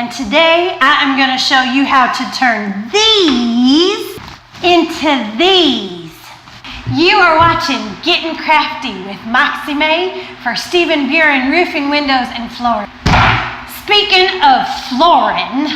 And today I am going to show you how to turn these into these. You are watching Gettin Crafty with Moxie Mae for Stephen Buren Roofing, Windows, and Flooring. Speaking of flooring,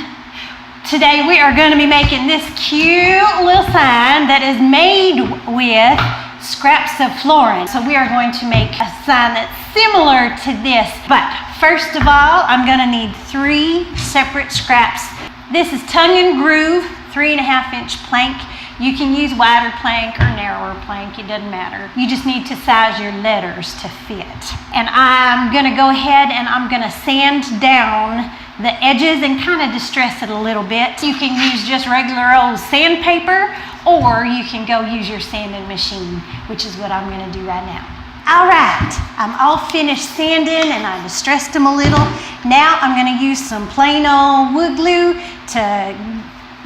today we are going to be making this cute little sign that is made with scraps of flooring. So we are going to make a sign that's similar to this, but first of all, I'm going to need 3 separate scraps. This is tongue and groove 3.5-inch plank. You can use wider plank or narrower plank, it doesn't matter. You just need to size your letters to fit. And I'm going to go ahead and I'm going to sand down the edges and kind of distress it a little bit. You can use just regular old sandpaper, or you can go use your sanding machine, which is what I'm going to do right now. All right, I'm all finished sanding and I distressed them a little. Now I'm going to use some plain old wood glue to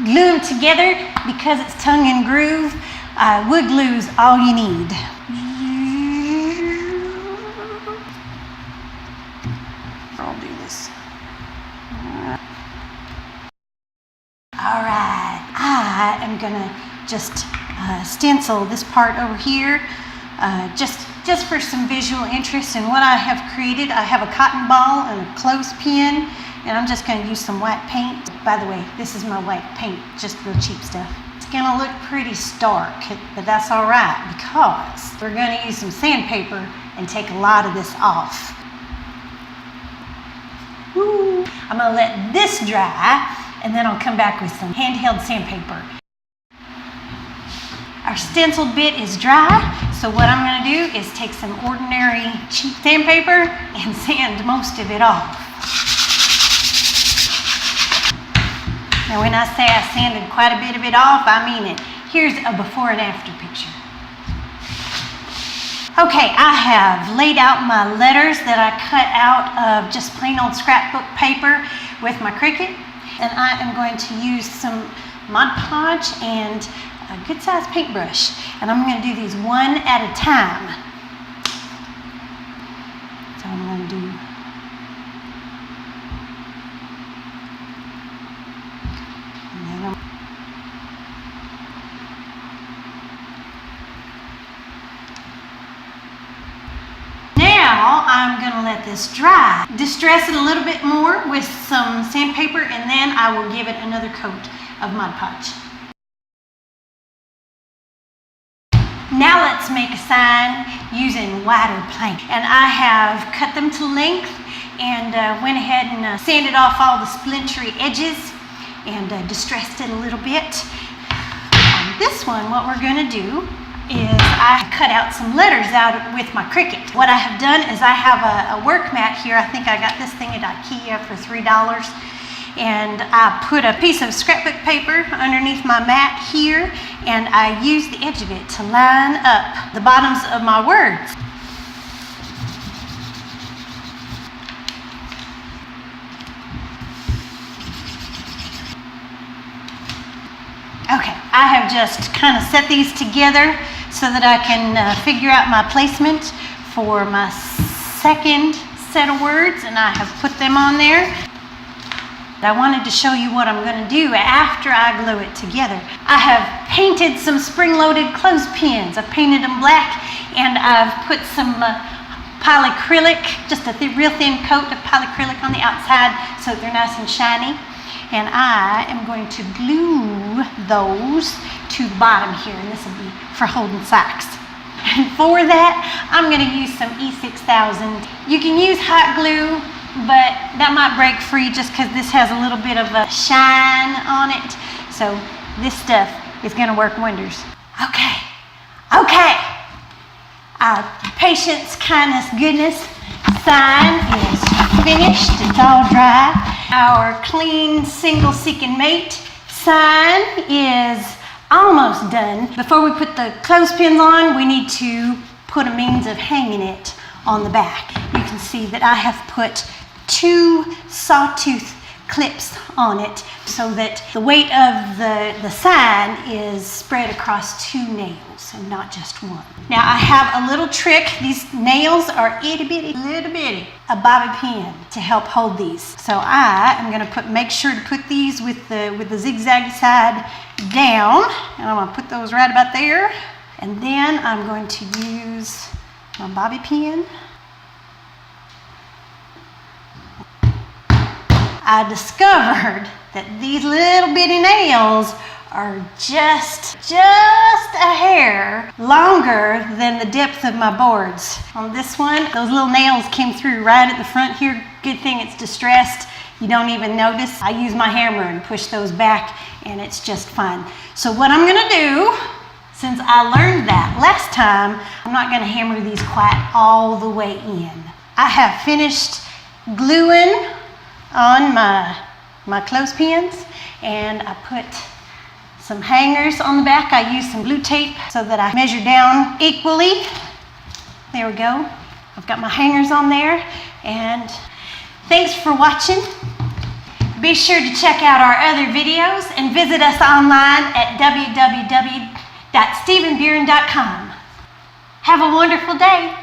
glue them together. Because it's tongue and groove, wood glue is all you need. I'll do this. All right, I am gonna just stencil this part over here, just for some visual interest in what I have created. I have a cotton ball and a clothespin, and I'm just gonna use some white paint. By the way, this is my white paint, just real cheap stuff. It's gonna look pretty stark, but that's all right because we're gonna use some sandpaper and take a lot of this off. Woo. I'm gonna let this dry, and then I'll come back with some handheld sandpaper. Our stenciled bit is dry, so what I'm going to do is take some ordinary cheap sandpaper and sand most of it off. Now when I say I sanded quite a bit of it off, I mean it. Here's a before and after picture. Okay, I have laid out my letters that I cut out of just plain old scrapbook paper with my Cricut. And I am going to use some Mod Podge and a good sized paintbrush. And I'm going to do these one at a time. So I'm going to do. Now I'm going to let this dry. Distress it a little bit more with some sandpaper, and then I will give it another coat of Mod Podge. Now let's make a sign using wider plank. And I have cut them to length and went ahead and sanded off all the splintery edges and distressed it a little bit. On this one, what we're going to do is I cut out some letters out with my Cricut. What I have done is I have a work mat here. I think I got this thing at IKEA for $3. And I put a piece of scrapbook paper underneath my mat here, and I used the edge of it to line up the bottoms of my words. Okay, I have just kind of set these together so that I can figure out my placement for my second set of words, and I have put them on there. I wanted to show you what I'm going to do after I glue it together. I have painted some spring-loaded clothespins. I've painted them black, and I've put some polyacrylic, just a real thin coat of polyacrylic on the outside so that they're nice and shiny. And I am going to glue those to the bottom here, and this will be for holding socks. And for that, I'm going to use some E6000. You can use hot glue, but that might break free just because this has a little bit of a shine on it. So this stuff is going to work wonders. Okay. Our patience, kindness, goodness sign is finished. It's all dry. Our clean single seek and mate sign is almost done. Before we put the clothespins on, we need to put a means of hanging it on the back. You can see that I have put 2 sawtooth clips on it so that the weight of the sign is spread across 2 nails and not just one. Now I have a little trick. These nails are itty bitty, little bitty, a bobby pin to help hold these. So I am going to make sure to put these with the zigzag side down, and I'm going to put those right about there. And then I'm going to use my bobby pin. I discovered that these little bitty nails are just a hair longer than the depth of my boards. On this one, those little nails came through right at the front here. Good thing it's distressed. You don't even notice. I use my hammer and push those back, and it's just fine. So what I'm gonna do, since I learned that last time, I'm not gonna hammer these quite all the way in. I have finished gluing on my clothespins, and I put some hangers on the back. I used some blue tape so that I measure down equally. There we go. I've got my hangers on there, and thanks for watching. Be sure to check out our other videos and visit us online at www.stevenburen.com. Have a wonderful day.